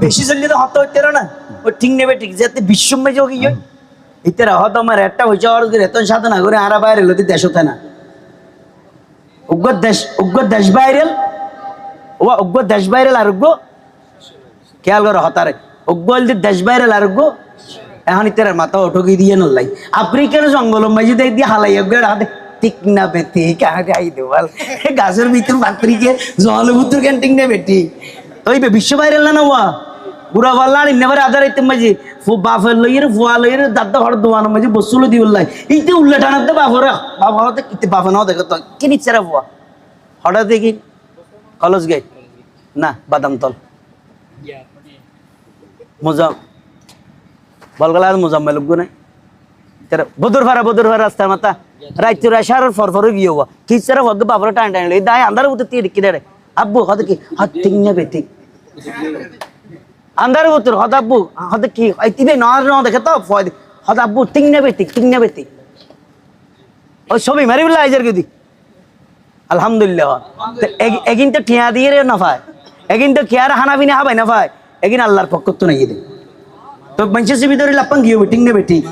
বেশি চললে তো হত হইতে না ও ঠিক নেবে ঠিক যাতে বিশ্বমে যোগ ইয়ে ইতারা হত আমার একটা হইছে আর এত সাধনা করে আরা বাইরে লতি দেশ হতে না উগ্র দেশ বাইরেল ও উগ্র দেশ বাইরেল আরোগ্য খেয়াল করো হতারে উগ্র দেশ বাইরেল আরোগ্য এখন ইতার মাথা ওঠকি দিয়ে নলাই আফ্রিকার জঙ্গল মাঝে দেখ দিয়ে হালাই হাতে ঠিক না বেটি কাহাকে আই দেওয়াল গাছের ভিতর পাত্রীকে জলপুত্র কেন ঠিক না বেটি ওই বিশ্ব বাইরেল না ওয়া বুড়া পাল্লা ইন্নাবারে আদার ইতে মাঝে বাফের লইয়ের ফুয়া লইয়ের দাদা ঘর দোয়ানো মাঝে বসুলো দি উল্লাই ইতে উল্লে টানাতে বাফরে বাবা হতে ইতে বাফে নাও দেখো তো কি নিচ্ছারা ফুয়া হঠাৎ দেখি কলেজ গেট না বাদামতল মজা বলগলা মোজাম্মেল গুনে বদুর ভাড়া রাস্তার মাথা রাইতুর আসার ফরফর গিয়ে হওয়া কিচ্ছারা ভগ্য বাপরে টান টান দায় আন্দার উঠে তীর কি দেড়ে আব্বু হত কি হাত ঠিক নেবে ঠিক আন্দার উত্তর হত আব্বু হত কি তিবে ন দেখে তো হত আব্বু ঠিক নেবে ঠিক ওই ছবি মারি বলে আইজার গদি আলহামদুলিল্লাহ এগিন তো ঠিয়া দিয়ে রে না পায় এগিন তো খেয়ার হানা বিনা হাবাই না পায় এগিন আল্লাহর পক্ষ তো নাই দে তো মানুষের ভিতরে লাপান গিয়ে ঠিক নেবে ঠিক